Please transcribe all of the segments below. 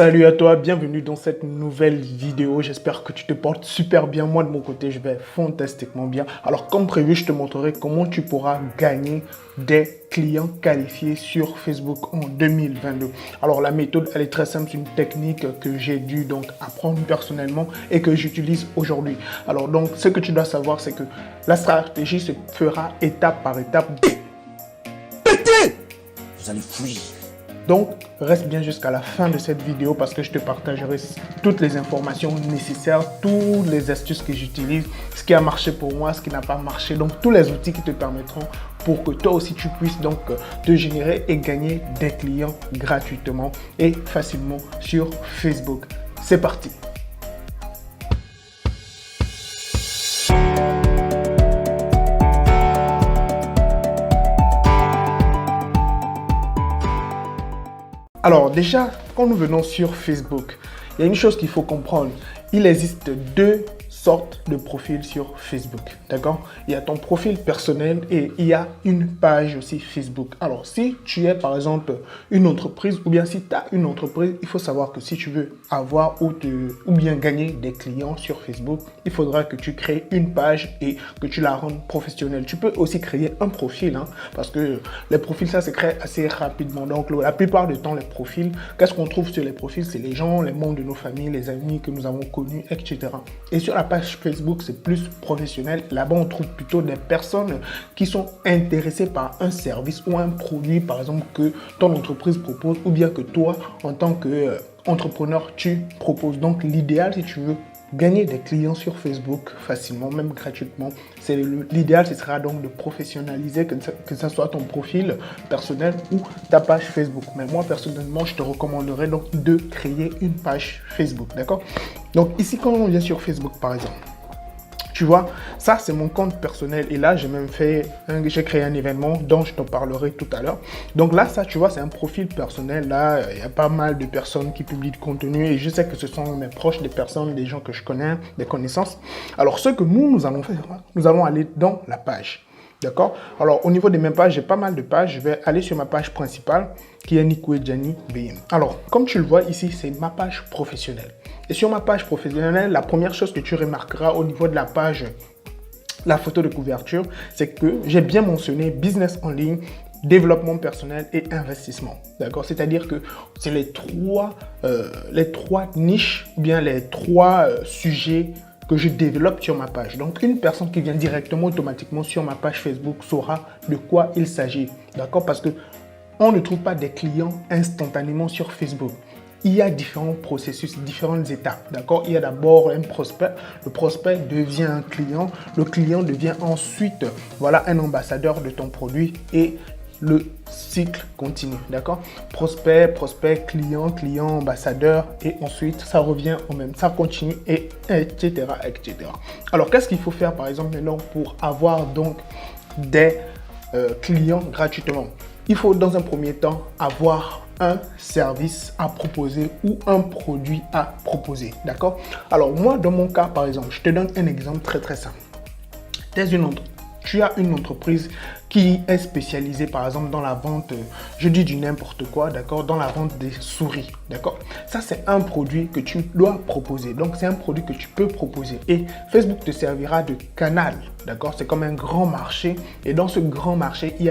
Salut à toi, bienvenue dans cette nouvelle vidéo. J'espère que tu te portes super bien. Moi, de mon côté, je vais fantastiquement bien. Alors, comme prévu, je te montrerai comment tu pourras gagner des clients qualifiés sur Facebook en 2022. Alors, la méthode, elle est très simple. C'est une technique que j'ai dû donc apprendre personnellement et que j'utilise aujourd'hui. Alors, donc, ce que tu dois savoir, c'est que la stratégie se fera étape par étape. Pétez! Vous allez fuir. Donc, reste bien jusqu'à la fin de cette vidéo parce que je te partagerai toutes les informations nécessaires, toutes les astuces que j'utilise, ce qui a marché pour moi, ce qui n'a pas marché. Donc, tous les outils qui te permettront pour que toi aussi tu puisses donc te générer et gagner des clients gratuitement et facilement sur Facebook. C'est parti! Alors déjà, quand nous venons sur Facebook, il y a une chose qu'il faut comprendre. Il existe deux sortes de profils sur Facebook, d'accord? Il y a ton profil personnel et il y a une page aussi Facebook. Alors, si tu es par exemple une entreprise ou bien si tu as une entreprise, il faut savoir que si tu veux avoir ou bien gagner des clients sur Facebook, il faudra que tu crées une page et que tu la rendes professionnelle. Tu peux aussi créer un profil, parce que les profils, ça se crée assez rapidement. Donc, la plupart du temps, les profils, qu'est-ce qu'on trouve sur les profils? C'est les gens, les membres de nos familles, les amis que nous avons connus, etc. Et sur la page Facebook, c'est plus professionnel. Là-bas, on trouve plutôt des personnes qui sont intéressées par un service ou un produit, par exemple, que ton entreprise propose ou bien que toi, en tant qu'entrepreneur, tu proposes. Donc, l'idéal, si tu veux gagner des clients sur Facebook facilement, même gratuitement, l'idéal, ce sera donc de professionnaliser, que ce soit ton profil personnel ou ta page Facebook. Mais moi, personnellement, je te recommanderais donc de créer une page Facebook, d'accord? Donc ici, quand on vient sur Facebook, par exemple, tu vois, ça c'est mon compte personnel et là j'ai créé un événement dont je t'en parlerai tout à l'heure. Donc là, ça tu vois, c'est un profil personnel. Là, il y a pas mal de personnes qui publient du contenu et je sais que ce sont mes proches, des personnes, des gens que je connais, des connaissances. Alors ce que nous allons faire, nous allons aller dans la page. D'accord? Alors, au niveau de mes pages, j'ai pas mal de pages. Je vais aller sur ma page principale qui est Nikouedjani BM. Alors, comme tu le vois ici, c'est ma page professionnelle. Et sur ma page professionnelle, la première chose que tu remarqueras au niveau de la page, la photo de couverture, c'est que j'ai bien mentionné business en ligne, développement personnel et investissement. D'accord? C'est-à-dire que c'est les trois niches, ou bien les trois sujets que je développe sur ma page. Donc, une personne qui vient directement, automatiquement sur ma page Facebook saura de quoi il s'agit. D'accord? Parce que on ne trouve pas des clients instantanément sur Facebook. Il y a différents processus, différentes étapes. D'accord? Il y a d'abord un prospect. Le prospect devient un client. Le client devient ensuite, voilà, un ambassadeur de ton produit et le cycle continue, d'accord? Prospect, client, ambassadeur et ensuite ça revient au même, ça continue et etc. etc. Alors qu'est-ce qu'il faut faire par exemple maintenant pour avoir donc des clients gratuitement? Il faut dans un premier temps avoir un service à proposer ou un produit à proposer, d'accord? Alors moi dans mon cas par exemple, je te donne un exemple très simple. Tu as une entreprise qui est spécialisée par exemple dans la vente, je dis du n'importe quoi, d'accord, dans la vente des souris, d'accord. Ça c'est un produit que tu dois proposer, donc c'est un produit que tu peux proposer et Facebook te servira de canal, d'accord. C'est comme un grand marché et dans ce grand marché il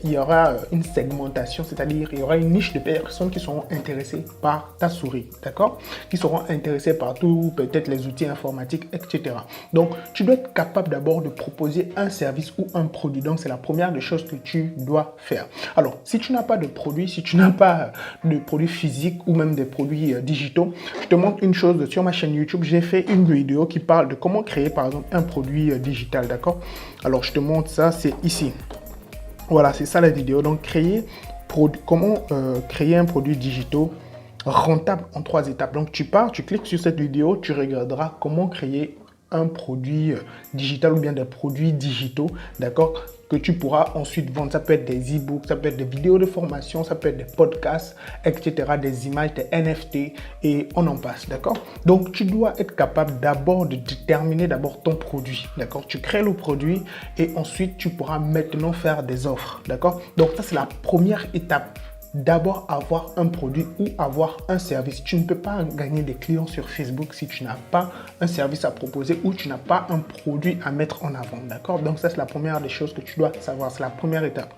y aura une segmentation, c'est-à-dire il y aura une niche de personnes qui seront intéressées par ta souris, d'accord, qui seront intéressées par tout, peut-être les outils informatiques, etc. Donc tu dois être capable d'abord de proposer un service ou un produit, donc c'est la première des choses que tu dois faire. Alors, si tu n'as pas de produit, si tu n'as pas de produits physiques ou même des produits digitaux, je te montre une chose sur ma chaîne YouTube. J'ai fait une vidéo qui parle de comment créer par exemple un produit digital, d'accord? Alors, je te montre ça, c'est ici. Voilà, c'est ça la vidéo. Donc, comment créer un produit digital rentable en 3 étapes. Donc, tu cliques sur cette vidéo, tu regarderas comment créer un produit digital ou bien des produits digitaux, d'accord, que tu pourras ensuite vendre. Ça peut être des e-books, ça peut être des vidéos de formation, ça peut être des podcasts, etc., des images, des NFT et on en passe, d'accord. Donc, tu dois être capable d'abord de déterminer d'abord ton produit, d'accord. Tu crées le produit et ensuite, tu pourras maintenant faire des offres, d'accord. Donc, ça, c'est la première étape d'abord avoir un produit ou avoir un service. Tu ne peux pas gagner des clients sur Facebook si tu n'as pas un service à proposer ou tu n'as pas un produit à mettre en avant. D'accord? Donc ça, c'est la première des choses que tu dois savoir. C'est la première étape.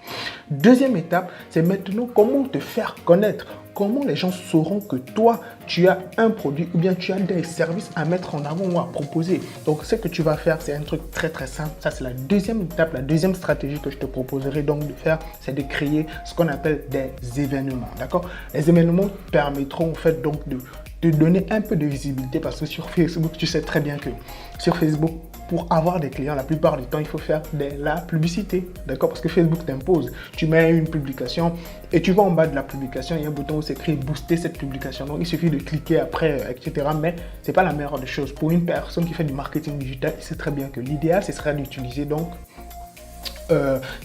Deuxième étape, c'est maintenant comment te faire connaître. Comment les gens sauront que toi, tu as un produit ou bien tu as des services à mettre en avant ou à proposer. Donc, ce que tu vas faire, c'est un truc très très simple. Ça, c'est la deuxième étape, la deuxième stratégie que je te proposerai donc de faire, c'est de créer ce qu'on appelle des événements. D'accord? Les événements permettront en fait donc de donner un peu de visibilité parce que sur Facebook, tu sais très bien que sur Facebook, pour avoir des clients, la plupart du temps, il faut faire de la publicité. D'accord? Parce que Facebook t'impose. Tu mets une publication et tu vas en bas de la publication, il y a un bouton où c'est écrit booster cette publication. Donc, il suffit de cliquer après, etc. Mais ce n'est pas la meilleure des choses. Pour une personne qui fait du marketing digital, il sait très bien que l'idéal, ce serait d'utiliser donc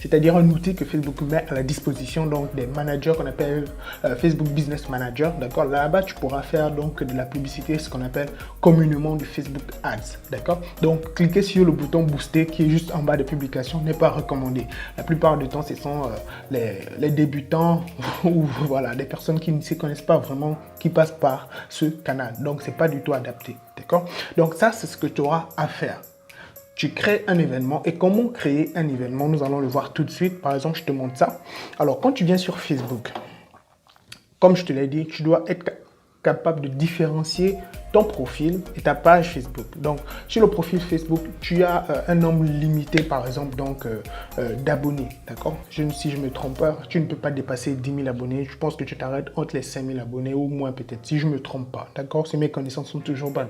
c'est-à-dire un outil que Facebook met à la disposition donc des managers qu'on appelle Facebook Business Manager. D'accord, là-bas tu pourras faire donc de la publicité, ce qu'on appelle communément du Facebook Ads. D'accord, donc cliquer sur le bouton booster qui est juste en bas de publication n'est pas recommandé. La plupart du temps, ce sont les débutants ou voilà des personnes qui ne s'y connaissent pas vraiment qui passent par ce canal. Donc c'est pas du tout adapté. D'accord, donc ça c'est ce que tu auras à faire. Tu crées un événement. Et comment créer un événement? Nous allons le voir tout de suite. Par exemple, je te montre ça. Alors, quand tu viens sur Facebook, comme je te l'ai dit, tu dois être capable de différencier ton profil et ta page Facebook. Donc, sur le profil Facebook, tu as un nombre limité, par exemple, d'abonnés. D'accord? Si je ne me trompe pas, tu ne peux pas dépasser 10 000 abonnés. Je pense que tu t'arrêtes entre les 5 000 abonnés ou moins peut-être, si je ne me trompe pas. D'accord? Si mes connaissances sont toujours bonnes.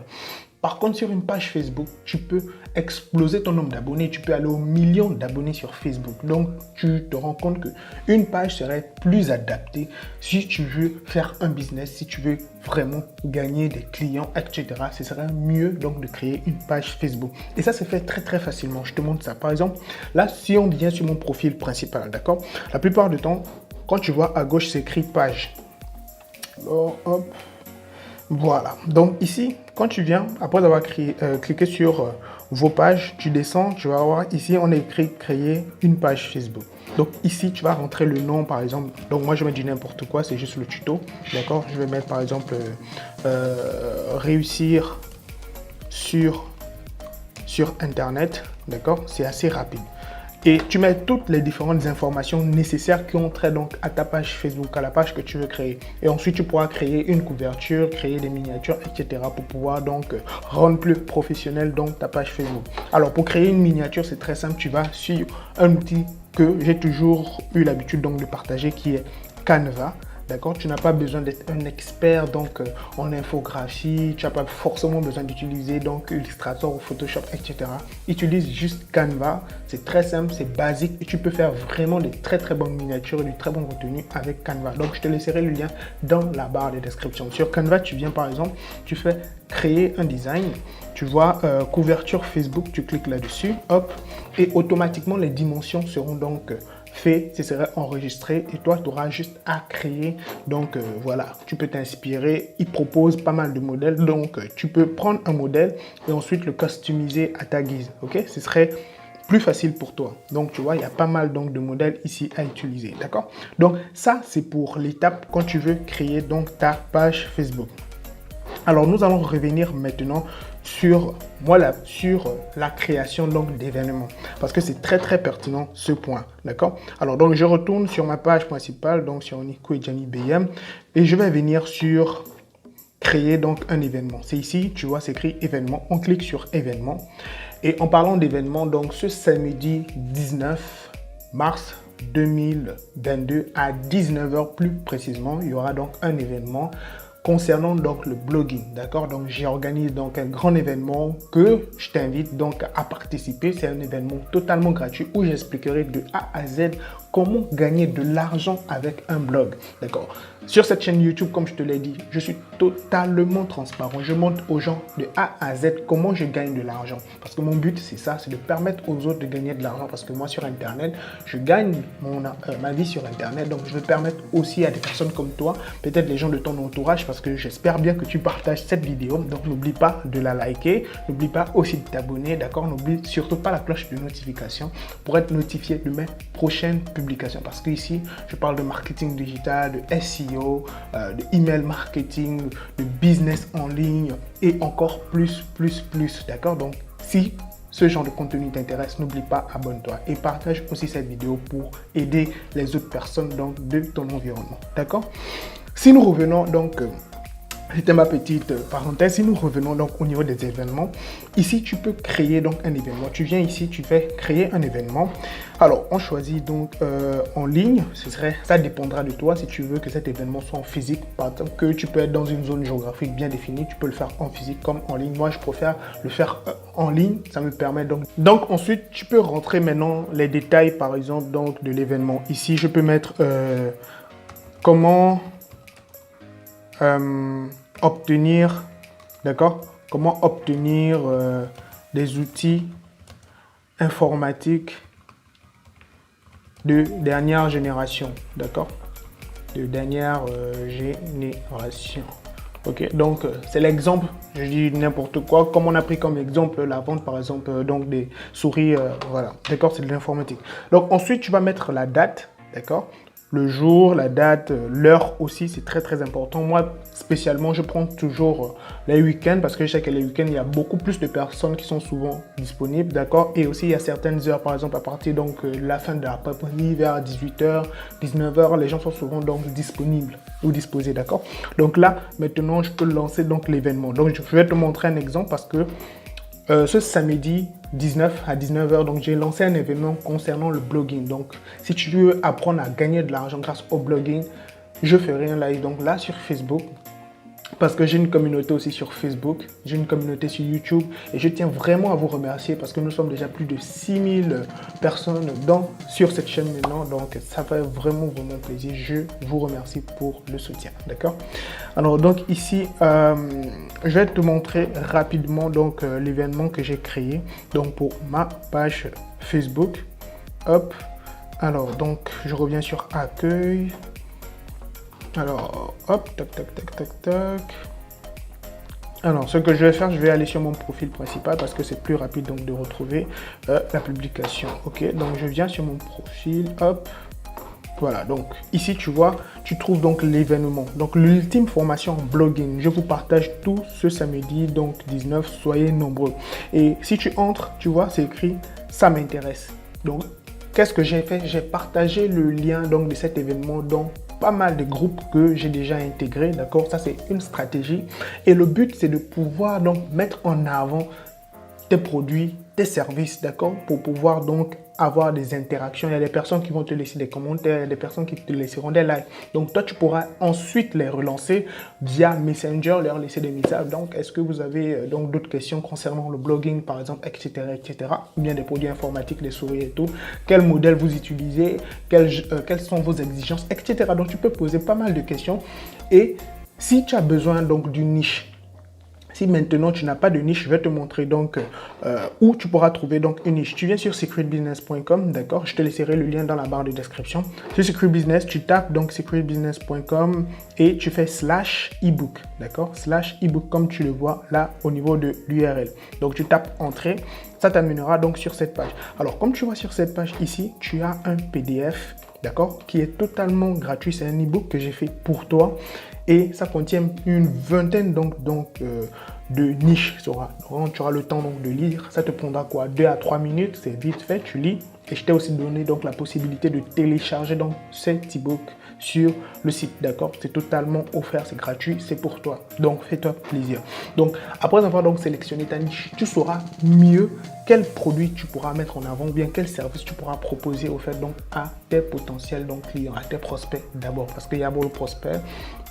Par contre, sur une page Facebook, tu peux exploser ton nombre d'abonnés. Tu peux aller au million d'abonnés sur Facebook. Donc, tu te rends compte qu'une page serait plus adaptée si tu veux faire un business, si tu veux vraiment gagner des clients, etc. Ce serait mieux donc de créer une page Facebook. Et ça se fait très très facilement. Je te montre ça. Par exemple, là, si on vient sur mon profil principal, d'accord? La plupart du temps, quand tu vois à gauche, c'est écrit page. Alors, hop. Voilà, donc ici, quand tu viens, après avoir cliqué sur vos pages, tu descends, tu vas voir ici, on a écrit créer une page Facebook. Donc ici, tu vas rentrer le nom par exemple. Donc moi, je vais dire n'importe quoi, c'est juste le tuto. D'accord, je vais mettre par exemple réussir sur Internet. D'accord, c'est assez rapide. Et tu mets toutes les différentes informations nécessaires qui ont trait donc à ta page Facebook, à la page que tu veux créer. Et ensuite, tu pourras créer une couverture, créer des miniatures, etc. pour pouvoir donc rendre plus professionnel donc ta page Facebook. Alors, pour créer une miniature, c'est très simple. Tu vas sur un outil que j'ai toujours eu l'habitude donc de partager qui est Canva. D'accord, tu n'as pas besoin d'être un expert donc en infographie, tu n'as pas forcément besoin d'utiliser donc Illustrator ou Photoshop, etc. Utilise juste Canva, c'est très simple, c'est basique et tu peux faire vraiment de très très bonnes miniatures et du très bon contenu avec Canva. Donc je te laisserai le lien dans la barre de description. Sur Canva, tu viens par exemple, tu fais créer un design, tu vois couverture Facebook, tu cliques là-dessus, hop, et automatiquement les dimensions seront donc fait, ce serait enregistré et toi tu auras juste à créer. Donc voilà, tu peux t'inspirer, il propose pas mal de modèles, donc tu peux prendre un modèle et ensuite le customiser à ta guise. Ok, ce serait plus facile pour toi. Donc tu vois, il y a pas mal donc de modèles ici à utiliser. D'accord, donc ça c'est pour l'étape quand tu veux créer donc ta page Facebook. Alors nous allons revenir maintenant sur la création donc d'événements parce que c'est très très pertinent ce point. D'accord, alors donc je retourne sur ma page principale, donc sur Nico et Gianni BM, et je vais venir sur créer donc un événement. C'est ici, tu vois, c'est écrit événement. On clique sur événement et en parlant d'événement, donc ce samedi 19 mars 2022 à 19 h plus précisément, il y aura donc un événement concernant donc le blogging. D'accord, donc j'organise donc un grand événement que je t'invite donc à participer. C'est un événement totalement gratuit où j'expliquerai de A à Z comment gagner de l'argent avec un blog. D'accord, sur cette chaîne YouTube, comme je te l'ai dit, je suis totalement transparent. Je montre aux gens de A à Z comment je gagne de l'argent. Parce que mon but, c'est ça, c'est de permettre aux autres de gagner de l'argent. Parce que moi, sur Internet, je gagne ma vie sur Internet. Donc, je veux permettre aussi à des personnes comme toi, peut-être les gens de ton entourage, parce que j'espère bien que tu partages cette vidéo. Donc, n'oublie pas de la liker. N'oublie pas aussi de t'abonner. D'accord, n'oublie surtout pas la cloche de notification pour être notifié de mes prochaines publications. publication parce qu'ici, je parle de marketing digital, de SEO, de email marketing, de business en ligne et encore plus. D'accord? Donc, si ce genre de contenu t'intéresse, n'oublie pas, abonne-toi et partage aussi cette vidéo pour aider les autres personnes donc, de ton environnement. D'accord? Si nous revenons donc, c'était ma petite parenthèse, si nous revenons donc au niveau des événements, ici tu peux créer donc un événement. Tu viens ici, tu fais créer un événement. Alors, on choisit donc en ligne, ça dépendra de toi si tu veux que cet événement soit en physique. Par exemple, que tu peux être dans une zone géographique bien définie, tu peux le faire en physique comme en ligne. Moi, je préfère le faire en ligne, ça me permet donc. Donc ensuite, tu peux rentrer maintenant les détails par exemple donc de l'événement. Ici, je peux mettre comment obtenir, d'accord, comment obtenir des outils informatiques de dernière génération, d'accord, de dernière génération. Ok, donc c'est l'exemple, je dis n'importe quoi, comme on a pris comme exemple la vente par exemple donc des souris, voilà, d'accord, c'est de l'informatique. Donc ensuite tu vas mettre la date, d'accord, le jour, la date, l'heure aussi, c'est très important. Moi, spécialement, je prends toujours les week-ends parce que je sais que les week-ends, il y a beaucoup plus de personnes qui sont souvent disponibles, d'accord? Et aussi, il y a certaines heures, par exemple, à partir donc la fin de l'après-midi, vers 18h, 19h, les gens sont souvent donc disponibles ou disposés, d'accord? Donc là, maintenant, je peux lancer donc l'événement. Donc, je vais te montrer un exemple parce que ce samedi 19 à 19h, donc j'ai lancé un événement concernant le blogging. Donc, si tu veux apprendre à gagner de l'argent grâce au blogging, je ferai un live donc là sur Facebook. Parce que j'ai une communauté aussi sur Facebook, j'ai une communauté sur YouTube et je tiens vraiment à vous remercier parce que nous sommes déjà plus de 6000 personnes sur cette chaîne maintenant, donc ça fait vraiment plaisir. Je vous remercie pour le soutien, d'accord? Alors donc ici, je vais te montrer rapidement donc l'événement que j'ai créé donc pour ma page Facebook. Hop, alors donc je reviens sur accueil. Alors, hop, tac. Alors, ce que je vais faire, je vais aller sur mon profil principal parce que c'est plus rapide donc de retrouver la publication. Ok, donc je viens sur mon profil, hop. Voilà, donc ici tu vois, tu trouves donc l'événement. Donc l'ultime formation en blogging. Je vous partage tout ce samedi, donc 19, soyez nombreux. Et si tu entres, tu vois, c'est écrit, ça m'intéresse. Donc, qu'est-ce que j'ai fait? J'ai partagé le lien donc de cet événement dans pas mal de groupes que j'ai déjà intégrés, d'accord? Ça, c'est une stratégie. Et le but, c'est de pouvoir donc mettre en avant tes produits, tes services, d'accord? Pour pouvoir donc avoir des interactions. Il y a des personnes qui vont te laisser des commentaires, il y a des personnes qui te laisseront des likes. Donc, toi, tu pourras ensuite les relancer via Messenger, leur laisser des messages. Donc, est-ce que vous avez donc d'autres questions concernant le blogging, par exemple, etc., ou bien des produits informatiques, des souris et tout? Quel modèle vous utilisez? Quelles sont vos exigences, etc. Donc, tu peux poser pas mal de questions. Et si tu as besoin donc d'une niche, si maintenant tu n'as pas de niche, je vais te montrer donc où tu pourras trouver donc une niche. Tu viens sur secretbusiness.com, d'accord? Je te laisserai le lien dans la barre de description. Sur Secret Business, tu tapes donc secretbusiness.com et tu fais /ebook, d'accord? /ebook comme tu le vois là au niveau de l'URL. Donc tu tapes entrée, ça t'amènera donc sur cette page. Alors comme tu vois sur cette page ici, tu as un PDF, d'accord, qui est totalement gratuit. C'est un ebook que j'ai fait pour toi. Et ça contient une vingtaine de niches. Tu auras le temps donc de lire. Ça te prendra quoi? 2 à 3 minutes. C'est vite fait, tu lis. Et je t'ai aussi donné donc la possibilité de télécharger donc cet ebook sur le site, d'accord? C'est totalement offert, c'est gratuit, c'est pour toi. Donc fais-toi plaisir. Donc après avoir donc sélectionné ta niche, tu sauras mieux quel produit tu pourras mettre en avant ou bien quel service tu pourras proposer au fait donc à tes potentiels donc clients, à tes prospects d'abord, parce qu'il y a beau le prospect,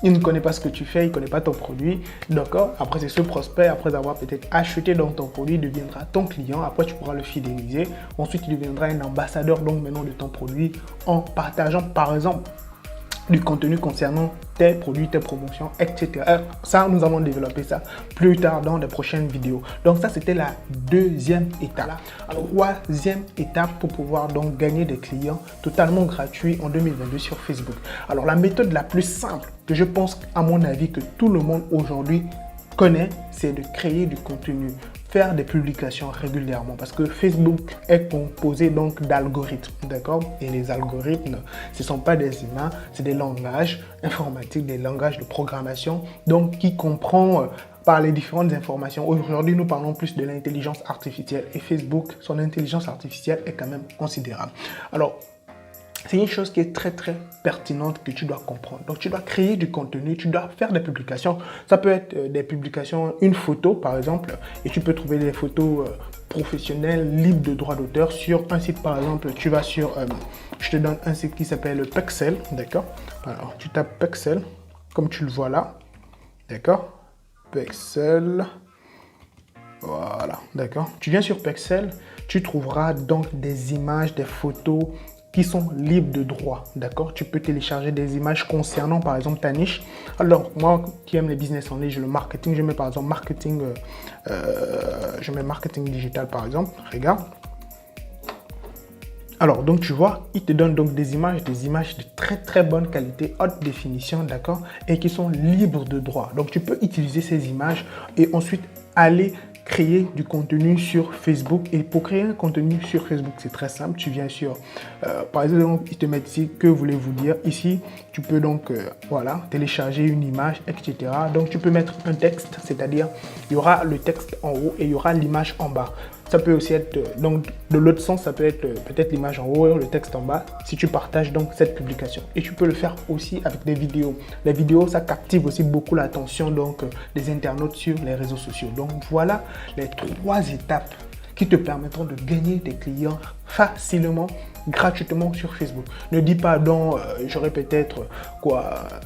il ne connaît pas ce que tu fais, il ne connaît pas ton produit, d'accord? Après c'est ce prospect, après avoir peut-être acheté donc ton produit, deviendra ton client. Après tu pourras le fidéliser, ensuite il deviendra un ambassadeur donc maintenant de ton produit en partageant par exemple du contenu concernant tes produits, tes promotions, etc. Ça, nous allons développer ça plus tard dans les prochaines vidéos. Donc ça, c'était la deuxième étape. Alors, troisième étape pour pouvoir donc gagner des clients totalement gratuits en 2022 sur Facebook. Alors, la méthode la plus simple que je pense, à mon avis, que tout le monde aujourd'hui connaît, c'est de créer du contenu. faire des publications régulièrement parce que Facebook est composé donc d'algorithmes, d'accord? Et les algorithmes, ce ne sont pas des humains, c'est des langages informatiques, des langages de programmation, donc qui comprend par les différentes informations. Aujourd'hui, nous parlons plus de l'intelligence artificielle et Facebook, son intelligence artificielle est quand même considérable. Alors, c'est une chose qui est très pertinente que tu dois comprendre. Donc, tu dois créer du contenu, tu dois faire des publications. Ça peut être des publications, une photo par exemple, et tu peux trouver des photos professionnelles, libres de droit d'auteur sur un site par exemple. Tu vas sur, je te donne un site qui s'appelle Pexel, d'accord? Alors, tu tapes Pexel, comme tu le vois là, d'accord? Pexel, voilà, d'accord? Tu viens sur Pexel, tu trouveras donc des images, des photos qui sont libres de droit, d'accord? Tu peux télécharger des images concernant par exemple ta niche. Alors moi qui aime les business en ligne, le marketing, je mets par exemple marketing, je mets marketing digital par exemple, regarde. Alors donc tu vois, il te donne donc des images de très bonne qualité, haute définition, d'accord? Et qui sont libres de droit. Donc tu peux utiliser ces images et ensuite aller créer du contenu sur Facebook. Et pour créer un contenu sur Facebook, c'est très simple. Tu viens sur, par exemple, ils te mettent ici, que voulez-vous dire? Ici, tu peux donc, voilà, télécharger une image, etc. Donc, tu peux mettre un texte, c'est-à-dire, il y aura le texte en haut et il y aura l'image en bas. Ça peut aussi être, donc, de l'autre sens, ça peut être peut-être l'image en haut et le texte en bas, si tu partages donc cette publication. Et tu peux le faire aussi avec des vidéos. Les vidéos, ça captive aussi beaucoup l'attention donc des internautes sur les réseaux sociaux. Donc, voilà les 3 étapes qui te permettront de gagner des clients facilement, gratuitement sur Facebook. Ne dis pas donc j'aurai peut-être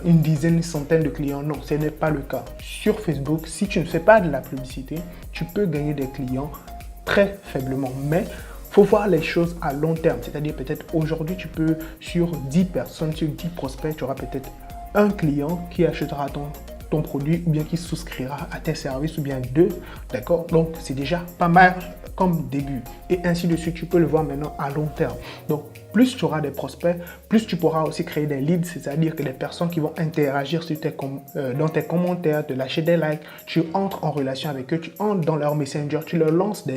une dizaine, une centaine de clients. Non, ce n'est pas le cas. Sur Facebook, si tu ne fais pas de la publicité, tu peux gagner des clients très faiblement. Mais il faut voir les choses à long terme. C'est-à-dire peut-être aujourd'hui, tu peux sur 10 personnes, sur 10 prospects, tu auras peut-être un client qui achètera ton produit ou bien qui souscrira à tes services ou bien 2, d'accord? Donc, c'est déjà pas mal comme début. Et ainsi de suite, tu peux le voir maintenant à long terme. Donc, plus tu auras des prospects, plus tu pourras aussi créer des leads, c'est-à-dire que les personnes qui vont interagir sur dans tes commentaires, te lâcher des likes, tu entres en relation avec eux, tu entres dans leur messenger, tu leur lances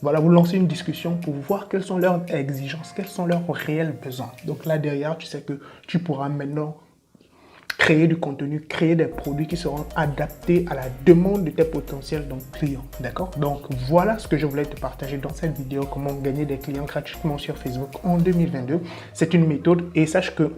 vous lancez une discussion pour voir quelles sont leurs exigences, quels sont leurs réels besoins. Donc là, derrière, tu sais que tu pourras maintenant créer du contenu, créer des produits qui seront adaptés à la demande de tes potentiels clients, d'accord? Donc, voilà ce que je voulais te partager dans cette vidéo, comment gagner des clients gratuitement sur Facebook en 2022. C'est une méthode et sache que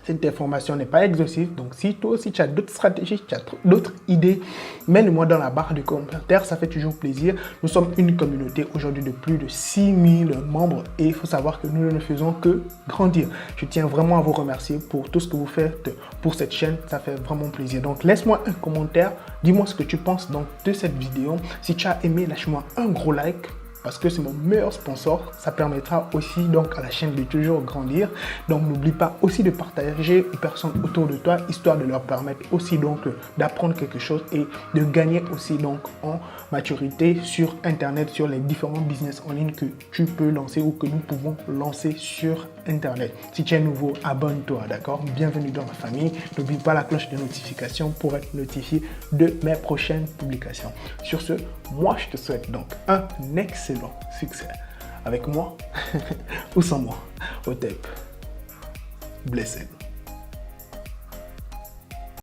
cette information n'est pas exhaustive. Donc, si toi aussi tu as d'autres stratégies, tu as d'autres idées, mets-le-moi dans la barre de commentaires. Ça fait toujours plaisir. Nous sommes une communauté aujourd'hui de plus de 6000 membres et il faut savoir que nous ne faisons que grandir. Je tiens vraiment à vous remercier pour tout ce que vous faites pour cette chaîne. Ça fait vraiment plaisir. Donc, laisse-moi un commentaire. Dis-moi ce que tu penses donc de cette vidéo. Si tu as aimé, lâche-moi un gros like, parce que c'est mon meilleur sponsor. Ça permettra aussi donc à la chaîne de toujours grandir. Donc n'oublie pas aussi de partager aux personnes autour de toi, histoire de leur permettre aussi donc d'apprendre quelque chose et de gagner aussi donc en maturité sur internet, sur les différents business en ligne que tu peux lancer ou que nous pouvons lancer sur internet. Si tu es nouveau, abonne-toi, d'accord? Bienvenue dans ma famille. N'oublie pas la cloche de notification pour être notifié de mes prochaines publications. Sur ce, moi je te souhaite donc un excellent succès avec moi ou sans moi au tape. Blessed.